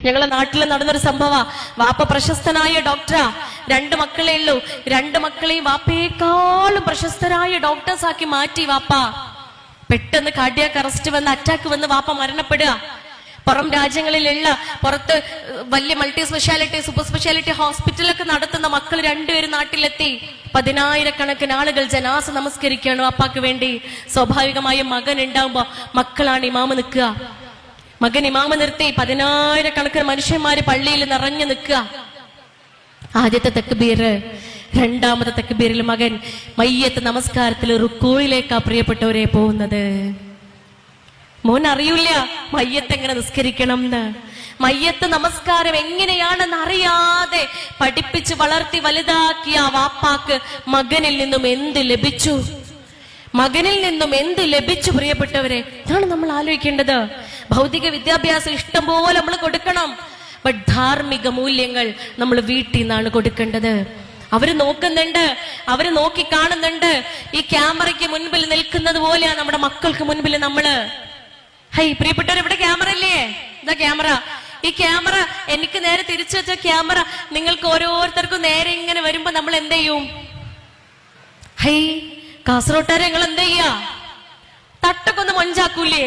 ഞങ്ങളെ നാട്ടിൽ നടന്നൊരു സംഭവ. വാപ്പ പ്രശസ്തനായ ഡോക്ടറാ. 2 മക്കളേ ഉള്ളൂ. 2 മക്കളെയും വാപ്പയേക്കാളും പ്രശസ്തരായ ഡോക്ടേഴ്സ് ആക്കി മാറ്റി വാപ്പ. പെട്ടെന്ന് കാർഡിയാക് അറസ്റ്റ് വന്ന് അറ്റാക്ക് വന്ന് വാപ്പ മരണപ്പെടുക. പുറം രാജ്യങ്ങളിലുള്ള പുറത്ത് വലിയ മൾട്ടി സ്പെഷ്യാലിറ്റി സൂപ്പർ സ്പെഷ്യാലിറ്റി ഹോസ്പിറ്റലൊക്കെ നടത്തുന്ന മക്കൾ 2 പേര് നാട്ടിലെത്തി. 10,000-കണക്കിന് ആളുകൾ ജനാസ നമസ്കരിക്കുകയാണ് വാപ്പാക്ക് വേണ്ടി. സ്വാഭാവികമായും മകൻ ഉണ്ടാവുമ്പോ മക്കളാണ് ഇമാമ് നിൽക്കുക. മകൻ ഇമാമ നിർത്തി 10,000-കണക്കിന് മനുഷ്യന്മാര് പള്ളിയിൽ നിറഞ്ഞു നിൽക്കുക. ആദ്യത്തെ തക്ബീർ, 2ാമത്തെ തക്ബീറിൽ മകൻ മയ്യത്ത് നമസ്കാരത്തിൽ റുക്കൂയിലേക്കാ പ്രിയപ്പെട്ടവരെ പോകുന്നത്. മോൻ അറിയില്ല മയ്യത്ത് എങ്ങനെ നിസ്കരിക്കണം എന്ന്. മയ്യത്ത് നമസ്കാരം എങ്ങനെയാണെന്ന് അറിയാതെ പഠിപ്പിച്ച് വളർത്തി വലുതാക്കിയ വാപ്പാക്ക് മകനിൽ നിന്നും എന്ത് ലഭിച്ചു? മകനിൽ നിന്നും എന്ത് ലഭിച്ചു? പ്രിയപ്പെട്ടവരെ, ഇതാണ് നമ്മൾ ആലോചിക്കേണ്ടത്. ഭൗതിക വിദ്യാഭ്യാസം ഇഷ്ടം പോലെ നമ്മൾ കൊടുക്കണം. ബട്ട് ധാർമ്മിക മൂല്യങ്ങൾ നമ്മൾ വീട്ടിൽ നിന്നാണ് കൊടുക്കേണ്ടത്. അവര് നോക്കുന്നുണ്ട്, അവര് നോക്കി കാണുന്നുണ്ട്. ഈ ക്യാമറയ്ക്ക് മുൻപിൽ നിൽക്കുന്നത് പോലെയാണ് നമ്മുടെ മക്കൾക്ക് മുൻപിൽ നമ്മള്. ഹൈ പ്രിയപ്പെട്ടവർ, ഇവിടെ ക്യാമറ ഇല്ലേ? ഇതാ ക്യാമറ. ഈ ക്യാമറ എനിക്ക് നേരെ തിരിച്ചു വെച്ച ക്യാമറ നിങ്ങൾക്ക് ഓരോരുത്തർക്കും നേരെ ഇങ്ങനെ വരുമ്പോ നമ്മൾ എന്ത് ചെയ്യും? ഹൈ കാസർഗോട്ടാരെ നിങ്ങൾ എന്ത് ചെയ്യാ? തട്ടൊക്കെ ഒന്ന് മൊഞ്ചാക്കൂലേ?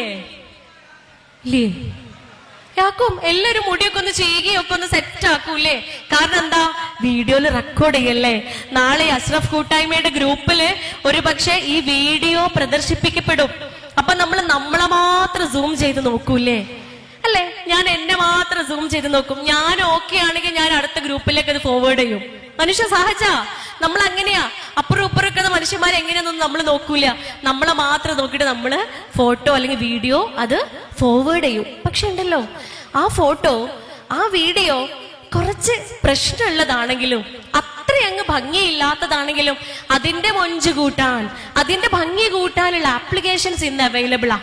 ഇല്ലേ? യാക്കും എല്ലാരും മുടിയൊക്കെ ഒന്ന് ചെയ്യുകയൊക്കെ ഒന്ന് സെറ്റ് ആക്കൂലേ? കാരണം എന്താ? വീഡിയോയിൽ റെക്കോർഡ് ചെയ്യല്ലേ. നാളെ അഷ്റഫ് കൂട്ടായ്മയുടെ ഗ്രൂപ്പില് ഒരു പക്ഷെ ഈ വീഡിയോ പ്രദർശിപ്പിക്കപ്പെടും. അപ്പൊ നമ്മളെ മാത്രം സൂം ചെയ്ത് നോക്കൂലേ? അല്ലെ? ഞാൻ എന്നെ മാത്രം സൂം ചെയ്ത് നോക്കും. ഞാൻ ഓക്കെ ആണെങ്കിൽ ഞാൻ അടുത്ത ഗ്രൂപ്പിലേക്ക് അത് ഫോർവേഡ് ചെയ്യും. മനുഷ്യ സഹജ, നമ്മൾ അങ്ങനെയാ. അപ്പുറം ഇപ്പുറമൊക്കെ മനുഷ്യന്മാരെ എങ്ങനെയാണെന്നൊന്നും നമ്മൾ നോക്കൂല. നമ്മളെ മാത്രം നോക്കിയിട്ട് നമ്മള് ഫോട്ടോ അല്ലെങ്കിൽ വീഡിയോ അത് ഫോർവേഡ് ചെയ്യും. പക്ഷെ ഉണ്ടല്ലോ, ആ ഫോട്ടോ ആ വീഡിയോ കുറച്ച് പ്രശ്നമുള്ളതാണെങ്കിലും അത്രയങ്ങ് ഭംഗിയില്ലാത്തതാണെങ്കിലും അതിന്റെ മൊഞ്ച് കൂട്ടാൻ, അതിന്റെ ഭംഗി കൂട്ടാനുള്ള ആപ്ലിക്കേഷൻസ് ഇന്ന് അവൈലബിളാ.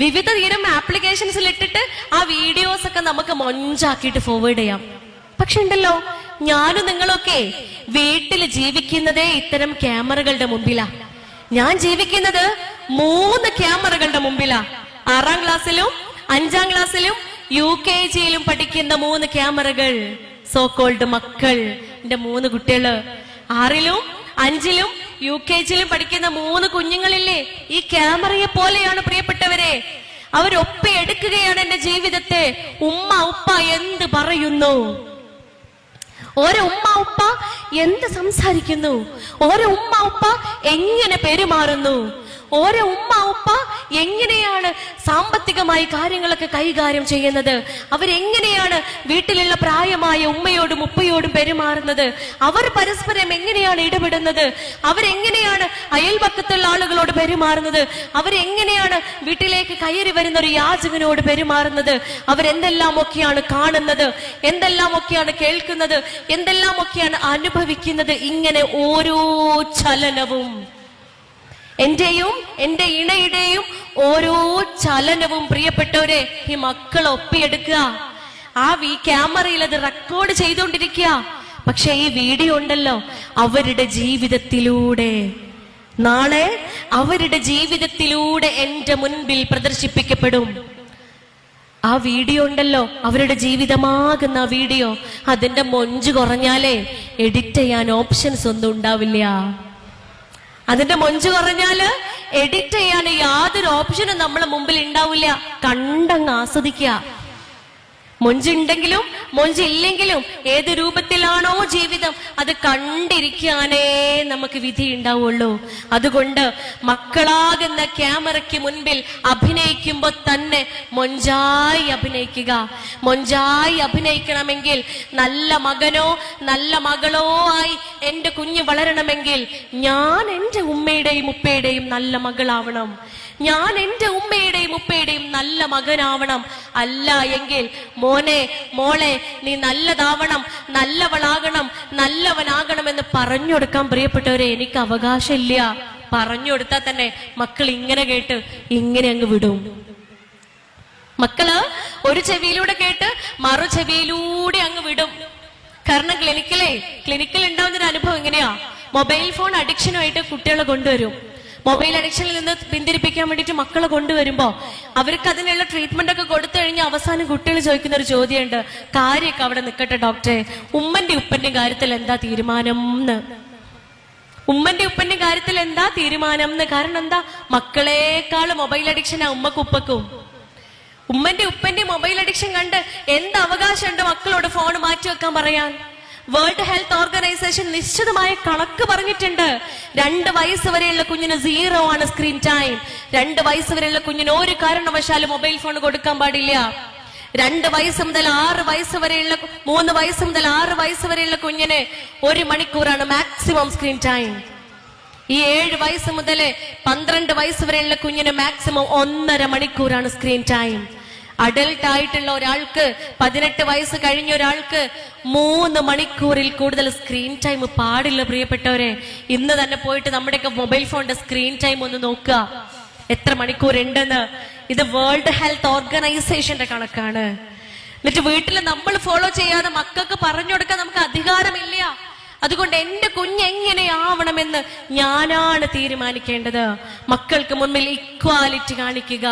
വിവിധ തരം ആപ്ലിക്കേഷൻസിൽ ഇട്ടിട്ട് ആ വീഡിയോസ് ഒക്കെ നമുക്ക് മൊഞ്ചാക്കിയിട്ട് ഫോർവേഡ് ചെയ്യാം. പക്ഷെ ഉണ്ടല്ലോ, ഞാനും നിങ്ങളൊക്കെ വീട്ടിൽ ജീവിക്കുന്നതേ ഇത്തരം ക്യാമറകളുടെ മുമ്പിലാ. ഞാൻ ജീവിക്കുന്നത് 3 ക്യാമറകളുടെ മുമ്പിലാ. 6ാം ക്ലാസ്സിലും 5ാം ക്ലാസ്സിലും UKG-യിലും പഠിക്കുന്ന 3 ക്യാമറകൾ. സോക്കോൾഡ് മക്കൾ, എന്റെ 3 കുട്ടികള്. 6ലും 5ലും UKG-യിലും പഠിക്കുന്ന 3 കുഞ്ഞുങ്ങളില്ലേ? ഈ ക്യാമറയെ പോലെയാണ് പ്രിയപ്പെട്ടവരെ. അവരൊപ്പിയെടുക്കുകയാണ് എന്റെ ജീവിതത്തെ. ഉമ്മ ഉപ്പ എന്ത് പറയുന്നു, ഓരോ ഉമ്മ ഉപ്പ എന്ത് സംസാരിക്കുന്നു, ഓരോ ഉമ്മ ഉപ്പ എങ്ങനെ പെരുമാറുന്നു, ഓരോ ഉമ്മ ഉപ്പ എങ്ങനെയാണ് സാമ്പത്തികമായി കാര്യങ്ങളൊക്കെ കൈകാര്യം ചെയ്യുന്നത്, അവരെങ്ങനെയാണ് വീട്ടിലുള്ള പ്രായമായ ഉമ്മയോടും ഉപ്പയോടും പെരുമാറുന്നത്, അവർ പരസ്പരം എങ്ങനെയാണ് ഇടപെടുന്നത്, അവരെങ്ങനെയാണ് അയൽപക്കത്തുള്ള ആളുകളോട് പെരുമാറുന്നത്, അവരെങ്ങനെയാണ് വീട്ടിലേക്ക് കയറി വരുന്ന ഒരു യാചകനോട് പെരുമാറുന്നത്, അവരെന്തെല്ലാമൊക്കെയാണ് കാണുന്നത്, എന്തെല്ലാമൊക്കെയാണ് കേൾക്കുന്നത്, എന്തെല്ലാമൊക്കെയാണ് അനുഭവിക്കുന്നത്. ഇങ്ങനെ ഓരോ ചലനവും, എന്റെയും എന്റെ ഇണയുടെയും ഓരോ ചലനവും പ്രിയപ്പെട്ടവരെ ഈ മക്കൾ ഒപ്പിയെടുക്കുക. ആ ക്യാമറയിൽ അത് റെക്കോർഡ് ചെയ്തുകൊണ്ടിരിക്കുക. പക്ഷെ ഈ വീഡിയോ ഉണ്ടല്ലോ, അവരുടെ ജീവിതത്തിലൂടെ, നാളെ അവരുടെ ജീവിതത്തിലൂടെ എന്റെ മുൻപിൽ പ്രദർശിപ്പിക്കപ്പെടും. ആ വീഡിയോ ഉണ്ടല്ലോ, അവരുടെ ജീവിതമാകുന്ന വീഡിയോ, അതിന്റെ മൊഞ്ച് കുറഞ്ഞാലേ എഡിറ്റ് ചെയ്യാൻ ഓപ്ഷൻസ് ഒന്നും ഉണ്ടാവില്ല. അതിന്റെ മൊഞ്ച് കുറഞ്ഞാല് എഡിറ്റ് ചെയ്യാൻ യാതൊരു ഓപ്ഷനും നമ്മളെ മുമ്പിൽ ഉണ്ടാവില്ല. കണ്ടങ്ങ് ആസ്വദിക്കുക. മൊഞ്ചുണ്ടെങ്കിലും മൊഞ്ചില്ലെങ്കിലും ഏത് രൂപത്തിലാണോ ജീവിതം അത് കണ്ടിരിക്കാനേ നമുക്ക് വിധി ഉണ്ടാവുള്ളൂ. അതുകൊണ്ട് മക്കളാകുന്ന ക്യാമറയ്ക്ക് മുൻപിൽ അഭിനയിക്കുമ്പോ തന്നെ മൊഞ്ചായി അഭിനയിക്കുക. മൊഞ്ചായി അഭിനയിക്കണമെങ്കിൽ, നല്ല മകനോ നല്ല മകളോ ആയി എന്റെ കുഞ്ഞ് വളരണമെങ്കിൽ ഞാൻ എന്റെ ഉമ്മയുടെയും ഉപ്പയുടെയും നല്ല മകളാവണം. ഞാൻ എന്റെ ഉമ്മയുടെയും ഉപ്പയുടെയും നല്ല മകനാവണം. അല്ല എങ്കിൽ മോനെ മോളെ നീ നല്ലതാവണം, നല്ലവളാകണം, നല്ലവനാകണമെന്ന് പറഞ്ഞു കൊടുക്കാൻ പ്രിയപ്പെട്ടവരെ എനിക്ക് അവകാശമില്ല. പറഞ്ഞു കൊടുത്താൽ തന്നെ മക്കൾ ഇങ്ങനെ കേട്ട് ഇങ്ങനെ അങ്ങ് വിടും. മക്കള് ഒരു ചെവിയിലൂടെ കേട്ട് മറു ചെവിയിലൂടെ അങ്ങ് വിടും. കാരണം ക്ലിനിക്കിൽ ഉണ്ടാവുന്നൊരു അനുഭവം എങ്ങനെയാ? മൊബൈൽ ഫോൺ അഡിക്ഷനുമായിട്ട് കുട്ടികളെ കൊണ്ടുവരും. മൊബൈൽ അഡിക്ഷനിൽ നിന്ന് പിന്തിരിപ്പിക്കാൻ വേണ്ടിയിട്ട് മക്കളെ കൊണ്ടുവരുമ്പോ അവർക്ക് അതിനുള്ള ട്രീറ്റ്മെന്റ് ഒക്കെ കൊടുത്തു കഴിഞ്ഞാൽ അവസാനം കുട്ടികൾ ചോദിക്കുന്ന ഒരു ചോദ്യമുണ്ട്, കാര്യമൊക്കെ അവിടെ നിൽക്കട്ടെ ഡോക്ടറെ, ഉമ്മന്റെ ഉപ്പന്റെയും കാര്യത്തിൽ എന്താ തീരുമാനം എന്ന്. ഉമ്മന്റെ ഉപ്പന്റെ കാര്യത്തിൽ എന്താ തീരുമാനം എന്ന്. കാരണം എന്താ, മക്കളെക്കാളും മൊബൈൽ അഡിക്ഷനാ ഉമ്മക്കും ഉപ്പക്കും. ഉമ്മന്റെ ഉപ്പന്റെ മൊബൈൽ അഡിക്ഷൻ കണ്ട് എന്ത് അവകാശമുണ്ട് മക്കളോട് ഫോൺ മാറ്റി വെക്കാൻ പറയാൻ? വേൾഡ് ഹെൽത്ത് ഓർഗനൈസേഷൻ നിശ്ചിതമായ കണക്ക് പറഞ്ഞിട്ടുണ്ട്. 2 വയസ്സ് വരെയുള്ള കുഞ്ഞിന് 0 ആണ് സ്ക്രീൻ ടൈം. 2 വയസ്സ് വരെയുള്ള കുഞ്ഞിന് ഒരു കാരണവശാലും മൊബൈൽ ഫോൺ കൊടുക്കാൻ പാടില്ല. 2 വയസ്സ് മുതൽ 6 വയസ്സ് വരെയുള്ള 3 വയസ്സ് മുതൽ 6 വയസ്സ് വരെയുള്ള കുഞ്ഞിന് 1 മണിക്കൂറാണ് മാക്സിമം സ്ക്രീൻ ടൈം. ഈ 7 വയസ്സ് മുതൽ 12 വയസ്സ് വരെയുള്ള കുഞ്ഞിന് മാക്സിമം 1.5 മണിക്കൂറാണ് സ്ക്രീൻ ടൈം. അഡൽട്ട് ആയിട്ടുള്ള ഒരാൾക്ക് 18 വയസ്സ് കഴിഞ്ഞ ഒരാൾക്ക് 3 മണിക്കൂറിൽ കൂടുതൽ സ്ക്രീൻ ടൈം പാടില്ല. പ്രിയപ്പെട്ടവരെ, ഇന്ന് തന്നെ പോയിട്ട് നമ്മുടെയൊക്കെ മൊബൈൽ ഫോണിന്റെ സ്ക്രീൻ ടൈം ഒന്ന് നോക്കുക, എത്ര മണിക്കൂർ ഉണ്ടെന്ന്. ഇത് വേൾഡ് ഹെൽത്ത് ഓർഗനൈസേഷന്റെ കണക്കാണ്. എന്നിട്ട് വീട്ടിൽ നമ്മൾ ഫോളോ ചെയ്യാതെ മക്കൾക്ക് പറഞ്ഞു കൊടുക്കാൻ നമുക്ക് അധികാരമില്ല. അതുകൊണ്ട് എന്റെ കുഞ്ഞ് എങ്ങനെയാവണമെന്ന് ഞാനാണ് തീരുമാനിക്കേണ്ടത്. മക്കൾക്ക് മുൻപിൽ ഇക്വാലിറ്റി കാണിക്കുക.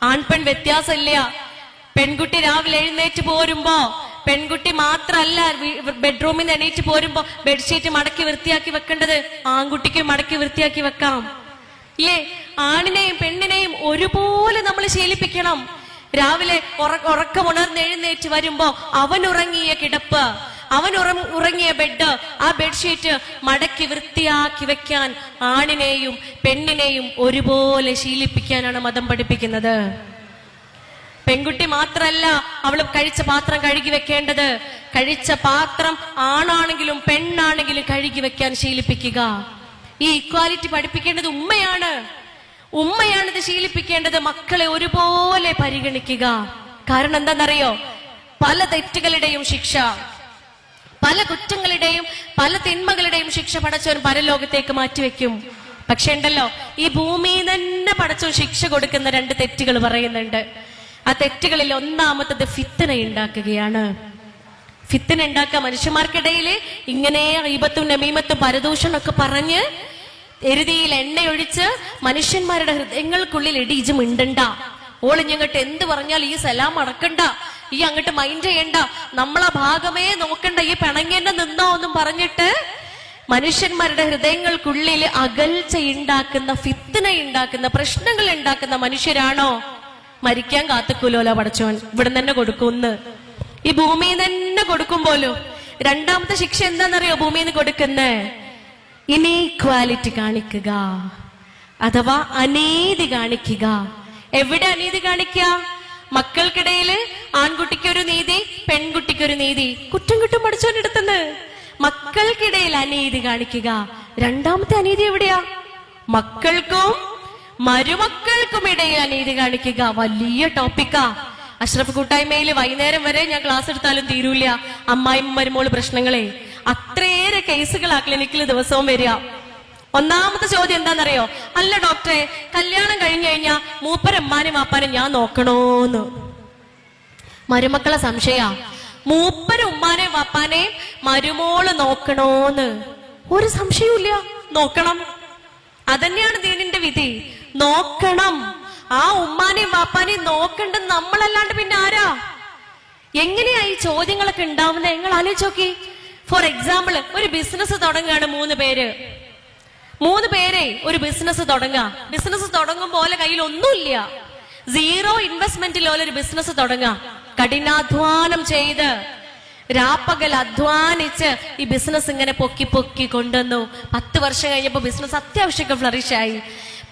ആൺപെൺ വ്യത്യാസമില്ല. പെൺകുട്ടി രാവിലെ എഴുന്നേറ്റ് പോരുമ്പോ പെൺകുട്ടി മാത്രല്ല ബെഡ്റൂമിൽ നിന്ന് എണീറ്റ് പോരുമ്പോ ബെഡ്ഷീറ്റ് മടക്കി വൃത്തിയാക്കി വെക്കേണ്ടത് ആൺകുട്ടിക്ക് മടക്കി വൃത്തിയാക്കി വെക്കാം. ഇല്ലേ? ആണിനെയും പെണ്ണിനെയും ഒരുപോലെ നമ്മൾ ശീലിപ്പിക്കണം. രാവിലെ ഉറക്കമുണർന്ന് എഴുന്നേറ്റ് വരുമ്പോ അവൻ ഉറങ്ങിയ കിടപ്പ്, അവൻ ഉറങ്ങിയ ബെഡ്, ആ ബെഡ്ഷീറ്റ് മടക്കി വൃത്തിയാക്കി വെക്കാൻ ആണിനെയും പെണ്ണിനെയും ഒരുപോലെ ശീലിപ്പിക്കാനാണ് മതം പഠിപ്പിക്കുന്നത്. പെൺകുട്ടി മാത്രല്ല അവൾ കഴിച്ച പാത്രം കഴുകി വെക്കേണ്ടത്. കഴിച്ച പാത്രം ആണാണെങ്കിലും പെണ്ണാണെങ്കിലും കഴുകി വെക്കാൻ ശീലിപ്പിക്കുക. ഈ ഇക്വാലിറ്റി പഠിപ്പിക്കേണ്ടത് ഉമ്മയാണ്. ഉമ്മയാണിത് ശീലിപ്പിക്കേണ്ടത്. മക്കളെ ഒരുപോലെ പരിഗണിക്കുക. കാരണം എന്താണെന്നറിയോ? പല തെറ്റുകളുടെയും ശിക്ഷ, പല കുറ്റങ്ങളുടെയും പല തിന്മകളുടെയും ശിക്ഷ പടച്ചവൻ പരലോകത്തേക്ക് മാറ്റിവെക്കും. പക്ഷെ ഉണ്ടല്ലോ, ഈ ഭൂമിയിൽ തന്നെ പടച്ചവൻ ശിക്ഷ കൊടുക്കുന്ന 2 തെറ്റുകൾ പറയുന്നുണ്ട്. ആ തെറ്റുകളിൽ ഒന്നാമത്തത് ഫിത്തന ഉണ്ടാക്കുകയാണ്. ഫിത്തന ഉണ്ടാക്കുക, മനുഷ്യന്മാർക്കിടയിൽ ഇങ്ങനെ ഗീബത്തും നമീമത്തും പരദൂഷണമൊക്കെ പറഞ്ഞ് എരുതിയിൽ എണ്ണയൊഴിച്ച് മനുഷ്യന്മാരുടെ ഹൃദയങ്ങൾക്കുള്ളിൽ ഇടിയിച്ച് മിണ്ടണ്ട, ഓളിഞ്ഞങ്ങോട്ട് എന്ത് പറഞ്ഞാൽ ഈ സലാം അടക്കണ്ട, ഈ അങ്ങോട്ട് മൈൻഡ് ചെയ്യണ്ട, നമ്മളെ ഭാഗമേ നോക്കണ്ട, ഈ പിണങ്ങേണ്ട നിന്നോ എന്നും പറഞ്ഞിട്ട് മനുഷ്യന്മാരുടെ ഹൃദയങ്ങൾക്കുള്ളിൽ അകൽച്ച ഉണ്ടാക്കുന്ന, ഫിത്തന ഉണ്ടാക്കുന്ന, പ്രശ്നങ്ങൾ ഉണ്ടാക്കുന്ന മനുഷ്യരാണോ? മരിക്കാൻ കാത്തുക്കൂലോല പടച്ചോൻ, ഇവിടെ തന്നെ കൊടുക്കുന്ന്. ഈ ഭൂമിയിൽ തന്നെ കൊടുക്കും പോലും. രണ്ടാമത്തെ ശിക്ഷ എന്താണെന്നറിയോ ഭൂമിയിൽ നിന്ന് കൊടുക്കുന്നേ? ഇനീക്വാലിറ്റി കാണിക്കുക, അഥവാ അനീതി കാണിക്കുക. എവിടെ അനീതി കാണിക്കുക? മക്കൾക്കിടയിൽ ആൺകുട്ടിക്കൊരു നീതി, പെൺകുട്ടിക്കൊരു നീതി. കുറ്റം കുറ്റം പഠിച്ചോണ്ടെടുത്തുന്ന് മക്കൾക്കിടയിൽ അനീതി കാണിക്കുക. രണ്ടാമത്തെ അനീതി എവിടെയാ? മക്കൾക്കും മരുമക്കൾക്കും ഇടയിൽ അനീതി കാണിക്കുക. വലിയ ടോപ്പിക്കാ. അഷ്റഫ് കൂട്ടായ്മയിൽ വൈകുന്നേരം വരെ ഞാൻ ക്ലാസ് എടുത്താലും തീരൂല അമ്മായിയും മരുമോള് പ്രശ്നങ്ങളെ. അത്രയേറെ കേസുകളാ ക്ലിനിക്കിൽ ദിവസവും വരിക. ഒന്നാമത്തെ ചോദ്യം എന്താണെന്നറിയോ? അല്ല ഡോക്ടറെ, കല്യാണം കഴിഞ്ഞു കഴിഞ്ഞാ മൂപ്പരമ്മാനും വാപ്പാനും ഞാൻ നോക്കണോന്ന്. മരുമക്കളെ സംശയ, മൂപ്പരും ഉമ്മാനെയും വാപ്പാനെയും മരുമോള് നോക്കണോന്ന്. ഒരു സംശയവുമില്ല, നോക്കണം. അതന്നെയാണ് ദീനിന്റെ വിധി. നോക്കണം. ആ ഉമ്മാനെയും വാപ്പാനെയും നോക്കണ്ടെന്ന് നമ്മളല്ലാണ്ട് പിന്നെ ആരാ? എങ്ങനെയാ ഈ ചോദ്യങ്ങളൊക്കെ ഉണ്ടാവുന്നത്? നിങ്ങൾ ആലോചിച്ച് നോക്കി. ഫോർ എക്സാമ്പിൾ, ഒരു ബിസിനസ് തുടങ്ങുകയാണ് 3 പേരെ ഒരു ബിസിനസ് തുടങ്ങാം. ബിസിനസ് തുടങ്ങുമ്പോൾ ഓലെ കയ്യിൽ ഒന്നുമില്ല, 0 ഇൻവെസ്റ്റ്മെന്റിൽ ഓലൊരു ബിസിനസ് തുടങ്ങാം. കഠിനാധ്വാനം ചെയ്ത് രാപ്പകൽ അധ്വാനിച്ച് ഈ ബിസിനസ് ഇങ്ങനെ പൊക്കി പൊക്കി കൊണ്ടുവന്നു. 10 വർഷം കഴിഞ്ഞപ്പോ ബിസിനസ് അത്യാവശ്യമൊക്കെ ഫ്ലറിഷായി.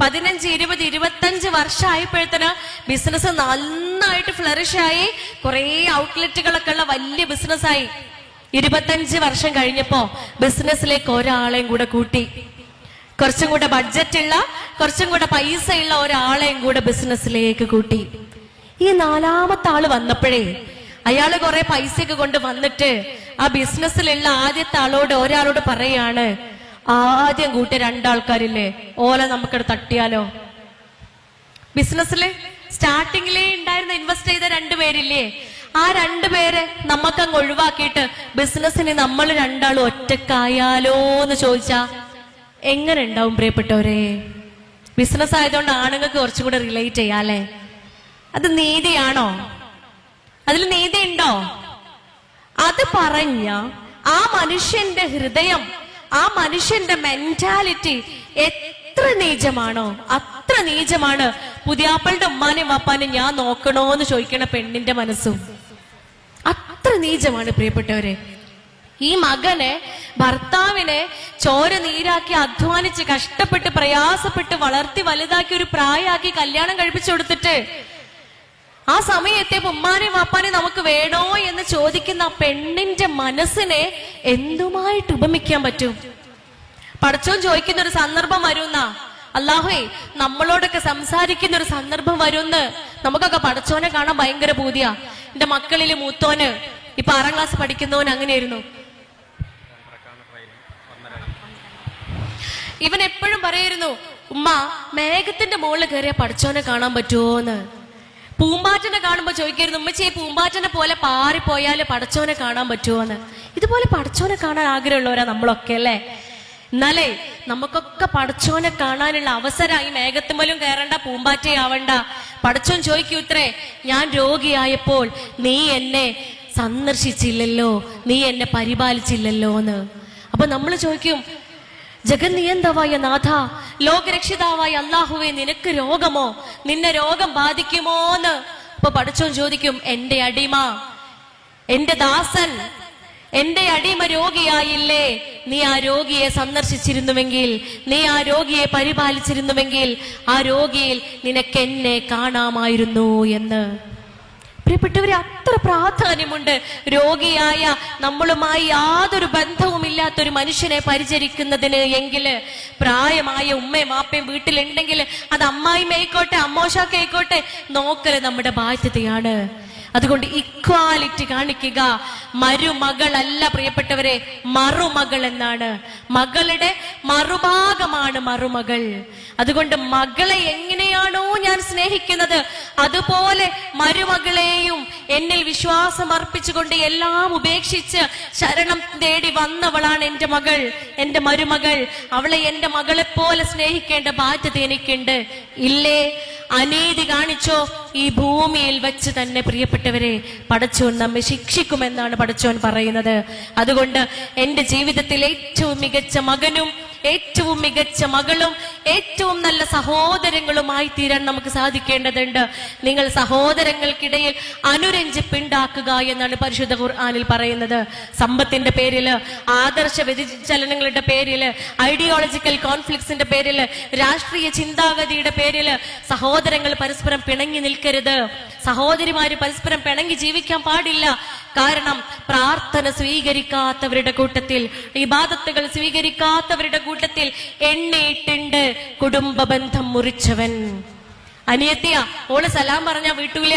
15, 20, 25 വർഷം ആയപ്പോഴത്തേന് ബിസിനസ് നന്നായിട്ട് ഫ്ലറിഷായി. കുറെ ഔട്ട്ലെറ്റുകളൊക്കെ ഉള്ള വലിയ ബിസിനസ്സായി. 25 വർഷം കഴിഞ്ഞപ്പോ ബിസിനസ്സിലേക്ക് ഒരാളെയും കൂടെ കൂട്ടി. കുറച്ചും കൂടെ ബഡ്ജറ്റ് ഉള്ള, കുറച്ചും കൂടെ പൈസ ഉള്ള ഒരാളെയും കൂടെ ബിസിനസ്സിലേക്ക് കൂട്ടി. ഈ 4ാമത്തെ ആള് വന്നപ്പോഴേ അയാള് കുറെ പൈസയൊക്കെ കൊണ്ട് വന്നിട്ട് ആ ബിസിനസ്സിലുള്ള ആദ്യത്തെ ഒരാളോട് പറയാണ്, ആദ്യം കൂട്ടിയ 2 ആൾക്കാരില്ലേ, ഓല നമുക്കിവിടെ തട്ടിയാലോ? ബിസിനസ്സില് സ്റ്റാർട്ടിങ്ങിലേ ഉണ്ടായിരുന്ന ഇൻവെസ്റ്റ് ചെയ്ത 2 പേരില്ലേ, ആ 2 പേരെ നമുക്കങ്ങ് ഒഴിവാക്കിയിട്ട് ബിസിനസ്സിന് നമ്മൾ 2 ആളും ഒറ്റക്കായാലോ എന്ന് ചോദിച്ചാ എങ്ങനെ ഉണ്ടാവും പ്രിയപ്പെട്ടവരെ? ബിസിനസ് ആയതുകൊണ്ട് ആണുങ്ങൾക്ക് കുറച്ചും കൂടെ റിലേറ്റ് ചെയ്യാം അല്ലെ? അത് നീതിയാണോ? അതിൽ നീതി ഉണ്ടോ? അത് പറഞ്ഞ ആ മനുഷ്യന്റെ ഹൃദയം, ആ മനുഷ്യന്റെ മെന്റാലിറ്റി എത്ര നീചമാണോ അത്ര നീചമാണ് പുതിയാപ്പളുടെ ഉമ്മാനെയും വാപ്പാനെയും ഞാൻ നോക്കണോന്ന് ചോദിക്കണ പെണ്ണിന്റെ മനസ്സും. അത്ര നീചമാണ് പ്രിയപ്പെട്ടവരെ. ഈ മകനെ, ഭർത്താവിനെ ചോര നീരാക്കി അധ്വാനിച്ച് കഷ്ടപ്പെട്ട് പ്രയാസപ്പെട്ട് വളർത്തി വലുതാക്കി ഒരു പ്രായമാക്കി കല്യാണം കഴിപ്പിച്ചു കൊടുത്തിട്ട് ആ സമയത്തെ ഉമ്മാനെയും വാപ്പാനെയും നമുക്ക് വേണോ എന്ന് ചോദിക്കുന്ന ആ പെണ്ണിന്റെ മനസ്സിനെ എന്തുമായിട്ട് ഉപമിക്കാൻ പറ്റും? പടച്ചോൻ ചോദിക്കുന്ന ഒരു സന്ദർഭം വരുന്ന, അല്ലാഹുവേ നമ്മളോടൊക്കെ സംസാരിക്കുന്ന ഒരു സന്ദർഭം വരുന്ന്. നമുക്കൊക്കെ പടച്ചോനെ കാണാൻ ഭയങ്കര പൂതിയാ. എന്റെ മക്കളിൽ മൂത്തോന് ഇപ്പൊ 6ാം ക്ലാസ് പഠിക്കുന്നവൻ അങ്ങനെയായിരുന്നു. ഇവൻ എപ്പോഴും പറയായിരുന്നു, ഉമ്മ മേഘത്തിന്റെ മുകളിൽ കയറിയ പടച്ചോനെ കാണാൻ പറ്റുമോന്ന്. പൂമ്പാറ്റനെ കാണുമ്പോ ചോദിക്കായിരുന്നു, ഉമ്മച്ചി പൂമ്പാറ്റനെ പോലെ പാറിപ്പോയാല് പടച്ചോനെ കാണാൻ പറ്റുമോന്ന്. ഇതുപോലെ പടച്ചോനെ കാണാൻ ആഗ്രഹമുള്ളവരാ നമ്മളൊക്കെ അല്ലേ? എന്നാലേ നമുക്കൊക്കെ പടച്ചോനെ കാണാനുള്ള അവസരമായി മേഘത്തുമ്പലും കയറണ്ട, പൂമ്പാറ്റയാവണ്ട. പടച്ചോൻ ചോദിക്കൂത്രേ, ഞാൻ രോഗിയായപ്പോൾ നീ എന്നെ സന്ദർശിച്ചില്ലല്ലോ, നീ എന്നെ പരിപാലിച്ചില്ലല്ലോ എന്ന്. അപ്പൊ നമ്മൾ ചോദിക്കും, ജഗന്നിയന്തവായ നാഥ, ലോകരക്ഷിതാവായ അല്ലാഹുവേ, നിനക്ക് രോഗമോ? നിന്നെ രോഗം ബാധിക്കുമോന്ന്. അപ്പൊ പടച്ചോൻ ചോദിക്കും, എന്റെ അടിമ, എന്റെ ദാസൻ, എന്റെ അടിമ രോഗിയായില്ലേ? നീ ആ രോഗിയെ സന്ദർശിച്ചിരുന്നുവെങ്കിൽ, നീ ആ രോഗിയെ പരിപാലിച്ചിരുന്നുവെങ്കിൽ ആ രോഗിയിൽ നിനക്ക് എന്നെ കാണാമായിരുന്നു എന്ന്. പ്രിയപ്പെട്ടവരെ, അത്ര പ്രാധാന്യമുണ്ട് രോഗിയായ നമ്മളുമായി യാതൊരു ബന്ധവുമില്ലാത്തൊരു മനുഷ്യനെ പരിചരിക്കുന്നതിന്. എങ്കില് പ്രായമായ ഉമ്മയും വാപ്പയും വീട്ടിലുണ്ടെങ്കിൽ അത് അമ്മായിമ്മയായിക്കോട്ടെ അമ്മോശാക്കയായിക്കോട്ടെ നോക്കല് നമ്മുടെ ബാധ്യതയാണ്. അതുകൊണ്ട് ഇക്വാലിറ്റി കാണിക്കുക. മരുമകളല്ല പ്രിയപ്പെട്ടവരെ, മറുമകൾ എന്നാണ്. മകളുടെ മറുഭാഗമാണ് മറുമകൾ. അതുകൊണ്ട് മകളെ എങ്ങനെയാണോ ഞാൻ സ്നേഹിക്കുന്നത് അതുപോലെ മരുമകളെയും എന്നിൽ വിശ്വാസം അർപ്പിച്ചുകൊണ്ട് എല്ലാം ഉപേക്ഷിച്ച് ശരണം തേടി വന്നവളാണ് എന്റെ മകൾ, എന്റെ മരുമകൾ. അവളെ എന്റെ മകളെ പോലെ സ്നേഹിക്കേണ്ട ബാധ്യത എനിക്കുണ്ട്. ഇല്ലേ? അനീതി കാണിച്ചോ ഈ ഭൂമിയിൽ വെച്ച് തന്നെ പ്രിയപ്പെട്ടവരെ പടച്ചോൻ നമ്മെ ശിക്ഷിക്കുമെന്നാണ് പടച്ചോൻ പറയുന്നത്. അതുകൊണ്ട് എന്റെ ജീവിതത്തിൽ ഏറ്റവും മികച്ച മകനും ഏറ്റവും മികച്ച മകളും ഏറ്റവും നല്ല സഹോദരങ്ങളുമായി തീരാൻ നമുക്ക് സാധിക്കേണ്ടതുണ്ട്. നിങ്ങൾ സഹോദരങ്ങൾക്കിടയിൽ അനുരഞ്ജിപ്പുണ്ടാക്കുക എന്നാണ് പരിശുദ്ധ ഖുർആനിൽ പറയുന്നത്. സമ്പത്തിന്റെ പേരില്, ആദർശ വ്യതിചലനങ്ങളുടെ പേരില്, ഐഡിയോളജിക്കൽ കോൺഫ്ലിക്ട്സിന്റെ പേരില്, രാഷ്ട്രീയ ചിന്താഗതിയുടെ പേരില് സഹോദരങ്ങൾ പരസ്പരം പിണങ്ങി നിൽക്കരുത്. സഹോദരിമാര് പരസ്പരം പിണങ്ങി ജീവിക്കാൻ പാടില്ല. കാരണം പ്രാർത്ഥന സ്വീകരിക്കാത്തവരുടെ കൂട്ടത്തിൽ, ഇബാദത്തുകൾ സ്വീകരിക്കാത്തവരുടെ കൂട്ടത്തിൽ എണ്ണിയിട്ടുണ്ട് കുടുംബ ബന്ധം മുറിച്ചവൻ. അനിയത്തിയ ഓള് സലാം പറഞ്ഞാ വീട്ടൂല,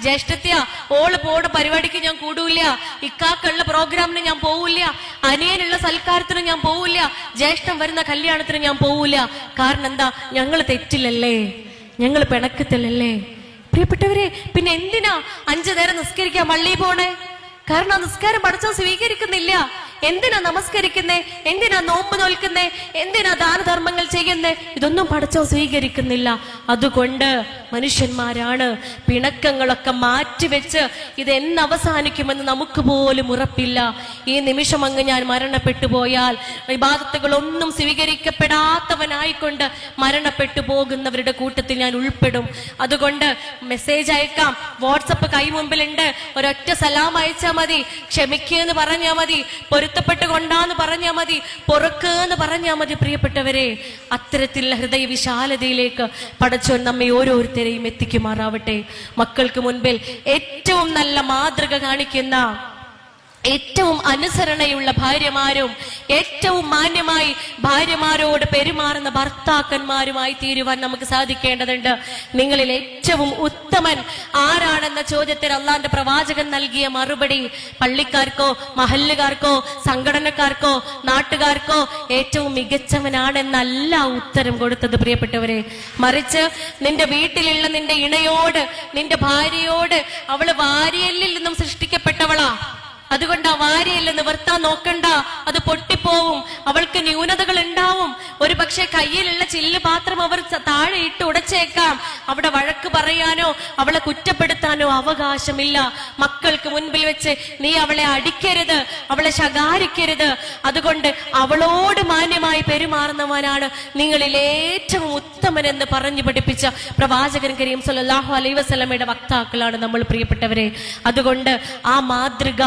ജ്യേഷ്ഠത്തിയ ഓള് പോണ പരിപാടിക്ക് ഞാൻ കൂടൂല, ഇക്കാക്കുള്ള പ്രോഗ്രാമിന് ഞാൻ പോവില്ല, അനിയനുള്ള സൽക്കാരത്തിന് ഞാൻ പോവില്ല, ജ്യേഷ്ഠം വരുന്ന കല്യാണത്തിന് ഞാൻ പോവില്ല. കാരണം എന്താ? ഞങ്ങൾ തെറ്റില്ലല്ലേ, ഞങ്ങൾ പിണക്കത്തിലല്ലേ. പ്രിയപ്പെട്ടവരെ, പിന്നെ എന്തിനാ 5 നേരം നിസ്കരിക്കാൻ പള്ളിയിൽ പോണേ? കാരണം നിസ്കാരം പടച്ചോൻ സ്വീകരിക്കുന്നില്ല. എന്തിനാ നമസ്കരിക്കുന്നേ? എന്തിനാ നോമ്പ് നോൽക്കുന്നേ? എന്തിനാ ദാനധർമ്മങ്ങൾ ചെയ്യുന്നേ? ഇതൊന്നും പടച്ചോൻ സ്വീകരിക്കുന്നില്ല. അതുകൊണ്ട് മനുഷ്യന്മാരാണ് പിണക്കങ്ങളൊക്കെ മാറ്റിവെച്ച് ഇത് എന്ന് അവസാനിക്കുമെന്ന് നമുക്ക് പോലും ഉറപ്പില്ല. ഈ നിമിഷം അങ്ങ് ഞാൻ മരണപ്പെട്ടു പോയാൽ ഇബാദത്തുകളൊന്നും സ്വീകരിക്കപ്പെടാത്തവനായിക്കൊണ്ട് മരണപ്പെട്ടു പോകുന്നവരുടെ കൂട്ടത്തിൽ ഞാൻ ഉൾപ്പെടും. അതുകൊണ്ട് മെസ്സേജ് അയക്കാം, വാട്സപ്പ് കൈ മുമ്പിലുണ്ട്, ഒരൊറ്റ സലാം അയച്ചാൽ മതി, ക്ഷമിക്കെന്ന് പറഞ്ഞാൽ മതി, പൊരുത്തപ്പെട്ട് കൊണ്ടാന്ന് പറഞ്ഞാൽ മതി, പൊറുക്കെന്ന് പറഞ്ഞാൽ മതി. പ്രിയപ്പെട്ടവരെ, അത്തരത്തിലുള്ള ഹൃദയ വിശാലതയിലേക്ക് പടച്ചോൻ നമ്മെ ഓരോരുത്തരെയും എത്തിക്കുമാറാവട്ടെ. മക്കൾക്ക് മുൻപിൽ ഏറ്റവും നല്ല മാതൃക കാണിക്കുന്ന, ഏറ്റവും അനുസരണയുള്ള ഭാര്യമാരും ഏറ്റവും മാന്യമായി ഭാര്യമാരോട് പെരുമാറുന്ന ഭർത്താക്കന്മാരുമായി തീരുവാൻ നമുക്ക് സാധിക്കേണ്ടതുണ്ട്. നിങ്ങളിൽ ഏറ്റവും ഉത്തമൻ ആരാണെന്ന ചോദ്യത്തിന് അള്ളാന്റെ പ്രവാചകൻ നൽകിയ മറുപടി പള്ളിക്കാർക്കോ മഹല്ലുകാർക്കോ സംഘടനക്കാർക്കോ നാട്ടുകാർക്കോ ഏറ്റവും മികച്ചവനാണെന്നല്ല ഉത്തരം കൊടുത്തത് പ്രിയപ്പെട്ടവരെ. മറിച്ച് നിന്റെ വീട്ടിലുള്ള നിന്റെ ഇണയോട്, നിന്റെ ഭാര്യയോട്, അവള് വാരിയല്ലിൽ നിന്നും സൃഷ്ടിക്കപ്പെട്ടവളാ, അതുകൊണ്ട് ആ വാരിയല്ല നിവർത്താൻ നോക്കണ്ട, അത് പൊട്ടിപ്പോവും. അവൾക്ക് ന്യൂനതകൾ ഉണ്ടാവും. ഒരു പക്ഷെ കയ്യിലുള്ള ചില്ല് പാത്രം അവർ താഴെ ഇട്ട് ഉടച്ചേക്കാം. അവിടെ വഴക്ക് പറയാനോ അവളെ കുറ്റപ്പെടുത്താനോ അവകാശമില്ല. മക്കൾക്ക് മുൻപിൽ വെച്ച് നീ അവളെ അടിക്കരുത്, അവളെ ശകാരിക്കരുത്. അതുകൊണ്ട് അവളോട് മാന്യമായി പെരുമാറുന്നവനാണ് നിങ്ങളിൽ ഏറ്റവും ഉത്തമനെന്ന് പറഞ്ഞു പഠിപ്പിച്ച പ്രവാചകൻ കരീം സല്ലല്ലാഹു അലൈഹി വസല്ലമയുടെ വക്താക്കളാണ് നമ്മൾ, പ്രിയപ്പെട്ടവരെ. അതുകൊണ്ട് ആ മാതൃക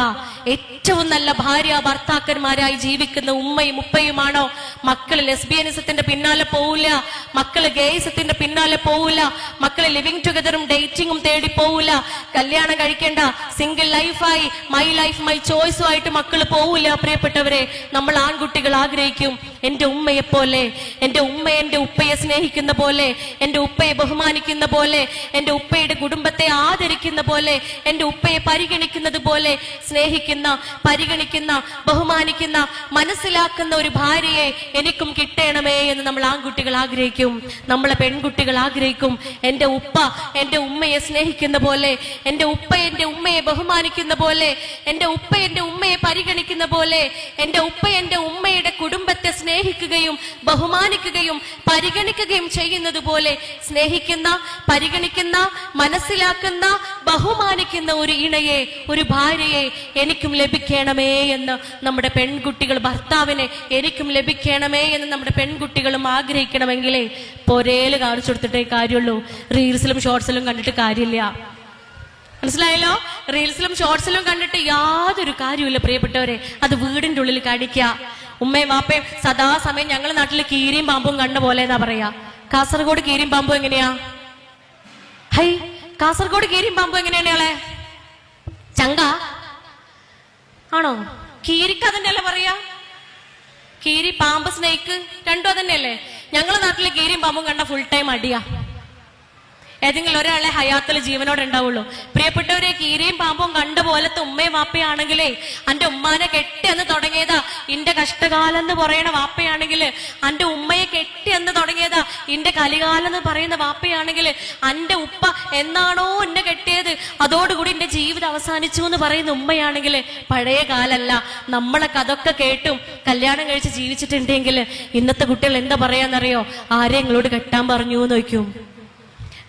ഏറ്റവും നല്ല ഭാര്യ ഭർത്താക്കന്മാരായി ജീവിക്കുന്ന ഉമ്മയും ഉപ്പയുമാണോ? മക്കള് ലെസ്ബിയനിസത്തിന്റെ പിന്നാലെ പോവില്ല, മക്കള് ഗേയിസത്തിന്റെ പിന്നാലെ പോവില്ല, മക്കള് ലിവിങ് ടുഗദറും ഡേറ്റിംഗും തേടി പോവില്ല. കല്യാണം കഴിക്കേണ്ട, സിംഗിൾ ലൈഫായി മൈ ലൈഫ് മൈ ചോയ്സും ആയിട്ട് മക്കള് പോവില്ല. പ്രിയപ്പെട്ടവരെ, നമ്മൾ ആൺകുട്ടികൾ ആഗ്രഹിക്കും എന്റെ ഉമ്മയെ പോലെ, എന്റെ ഉമ്മ എന്റെ ഉപ്പയെ സ്നേഹിക്കുന്ന പോലെ, എന്റെ ഉപ്പയെ ബഹുമാനിക്കുന്ന പോലെ, എന്റെ ഉപ്പയുടെ കുടുംബത്തെ ആദരിക്കുന്ന പോലെ, എന്റെ ഉപ്പയെ പരിഗണിക്കുന്നത് പോലെ സ്നേഹിക്കുന്ന, പരിഗണിക്കുന്ന, ബഹുമാനിക്കുന്ന, മനസ്സിലാക്കുന്ന ഒരു ഭാര്യയെ എനിക്കും കിട്ടണമേ എന്ന് നമ്മൾ ആൺകുട്ടികൾ ആഗ്രഹിക്കും. നമ്മളെ പെൺകുട്ടികൾ ആഗ്രഹിക്കും എന്റെ ഉപ്പ എന്റെ ഉമ്മയെ സ്നേഹിക്കുന്ന പോലെ, എന്റെ ഉപ്പ എന്റെ ഉമ്മയെ ബഹുമാനിക്കുന്ന പോലെ, എന്റെ ഉപ്പ എന്റെ ഉമ്മയെ പരിഗണിക്കുന്ന പോലെ, എന്റെ ഉപ്പ എന്റെ ഉമ്മയുടെ കുടുംബത്തെ സ്നേഹിക്കുകയും ബഹുമാനിക്കുകയും പരിഗണിക്കുകയും ചെയ്യുന്നത് പോലെ സ്നേഹിക്കുന്ന, പരിഗണിക്കുന്ന, മനസ്സിലാക്കുന്ന, ബഹുമാനിക്കുന്ന ഒരു ഇണയെ, ഒരു ഭാര്യയെ എനിക്കും ലഭിക്കണമേ എന്ന് നമ്മുടെ പെൺകുട്ടികൾ, ഭർത്താവിനെ എനിക്കും ലഭിക്കണമേ എന്ന് നമ്മുടെ പെൺകുട്ടികളും ആഗ്രഹിക്കണമെങ്കിലേ പൊരേല് കാണിച്ചു കൊടുത്തിട്ടേ കാര്യമുള്ളൂ. റീൽസിലും ഷോർട്സിലും കണ്ടിട്ട് കാര്യമില്ല. മനസ്സിലായല്ലോ? റീൽസിലും ഷോർട്സിലും കണ്ടിട്ട് യാതൊരു കാര്യമില്ല പ്രിയപ്പെട്ടവരെ. അത് വീടിന്റെ ഉള്ളിൽ കാണിക്കുക. ഉമ്മയും വാപ്പയും സദാസമയം ഞങ്ങളുടെ നാട്ടില് കീരിയും പാമ്പും കണ്ട പോലെ എന്നാ പറയാ. കാസർഗോഡ് കീരിയും പാമ്പും എങ്ങനെയാ? ഹൈ, കാസർഗോഡ് കീരിയും പാമ്പും എങ്ങനെയാണ് ഇയാളെ? ചങ്ക ആണോ? കീരിക്ക് അതന്നെയല്ലേ പറയാ? കീരി, പാമ്പ്, സ്നേക്ക് രണ്ടും അതന്നെയല്ലേ? ഞങ്ങളുടെ നാട്ടില് കീരിയും പാമ്പും കണ്ട ഫുൾ ടൈം അടിയാ. ഏതെങ്കിലും ഒരാളെ ഹയാത്തിൽ ജീവനോടെ ഉണ്ടാവുള്ളൂ. പ്രിയപ്പെട്ടവരെ, കീരിയും പാമ്പും കണ്ട പോലത്തെ ഉമ്മയും വാപ്പയാണെങ്കിലേ, അന്റെ ഉമ്മാനെ കെട്ടി എന്ന് തുടങ്ങിയതാ ഇന്റെ കഷ്ടകാലം എന്ന് പറയണ വാപ്പയാണെങ്കിൽ, അന്റെ ഉമ്മയെ കെട്ടി എന്ന് തുടങ്ങിയതാ ഇന്റെ കലികാലം എന്ന് പറയുന്ന വാപ്പയാണെങ്കിൽ, അന്റെ ഉപ്പ എന്നാണോ എന്നെ കെട്ടിയത് അതോടുകൂടി എന്റെ ജീവിതം അവസാനിച്ചു എന്ന് പറയുന്ന ഉമ്മയാണെങ്കിൽ, പഴയ കാലല്ല. നമ്മളൊക്കെ അതൊക്കെ കേട്ടും കല്യാണം കഴിച്ച് ജീവിച്ചിട്ടുണ്ടെങ്കിൽ ഇന്നത്തെ കുട്ടികൾ എന്താ പറയാന്നറിയോ? ആരെങ്ങളോട് കെട്ടാൻ പറഞ്ഞു എന്ന് ചോദിക്കും.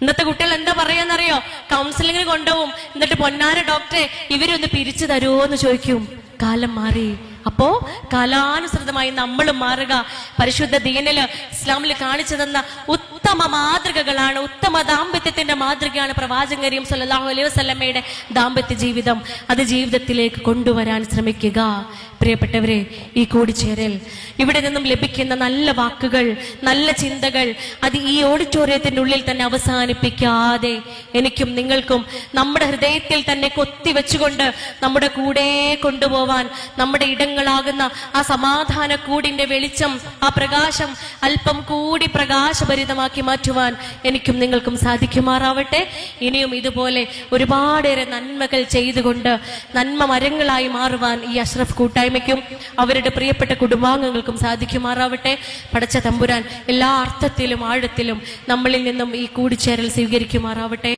ഇന്നത്തെ കുട്ടികൾ എന്താ പറയാന്നറിയോ? കൗൺസിലിങ്ങിന് കൊണ്ടുപോകും. എന്നിട്ട് പൊന്നാര ഡോക്ടറെ ഇവരൊന്ന് പിരിച്ചു തരുമോ എന്ന് ചോദിക്കും. കാലം മാറി. അപ്പോ കാലാനുസൃതമായി നമ്മൾ മാറുക. പരിശുദ്ധ ദീനില്, ഇസ്ലാമിൽ കാണിച്ചു തന്ന ഉത്തമ മാതൃകകളാണ്, ഉത്തമ ദാമ്പത്യത്തിന്റെ മാതൃകയാണ് പ്രവാചകൻ കരീം സല്ലല്ലാഹു അലൈഹി വസല്ലമയുടെ ദാമ്പത്യ ജീവിതം. അത് ജീവിതത്തിലേക്ക് കൊണ്ടുവരാൻ ശ്രമിക്കുക. പ്രിയപ്പെട്ടവരെ, ഈ കൂടിച്ചേരൽ, ഇവിടെ നിന്നും ലഭിക്കുന്ന നല്ല വാക്കുകൾ, നല്ല ചിന്തകൾ അത് ഈ ഓഡിറ്റോറിയത്തിന്റെ ഉള്ളിൽ തന്നെ അവസാനിപ്പിക്കാതെ എനിക്കും നിങ്ങൾക്കും നമ്മുടെ ഹൃദയത്തിൽ തന്നെ കൊത്തിവെച്ചുകൊണ്ട് നമ്മുടെ കൂടെ കൊണ്ടുപോവാൻ, നമ്മുടെ ഇടങ്ങളാകുന്ന ആ സമാധാന കൂടിന്റെ വെളിച്ചം, ആ പ്രകാശം അല്പം കൂടി പ്രകാശഭരിതമാക്കി മാറ്റുവാൻ എനിക്കും നിങ്ങൾക്കും സാധിക്കുമാറാവട്ടെ. ഇനിയും ഇതുപോലെ ഒരുപാടേറെ നന്മകൾ ചെയ്തുകൊണ്ട് നന്മ മരങ്ങളായി മാറുവാൻ ഈ അഷ്റഫ് കൂട്ടായ്മയ്ക്കും അവരുടെ പ്രിയപ്പെട്ട കുടുംബാംഗങ്ങൾക്കും സാധിക്കുമാറാവട്ടെ. പടച്ച തമ്പുരാൻ എല്ലാ അർത്ഥത്തിലും ആഴത്തിലും നമ്മളിൽ നിന്നും ഈ കൂടിച്ചേരൽ സ്വീകരിക്കുമാറാവട്ടെ.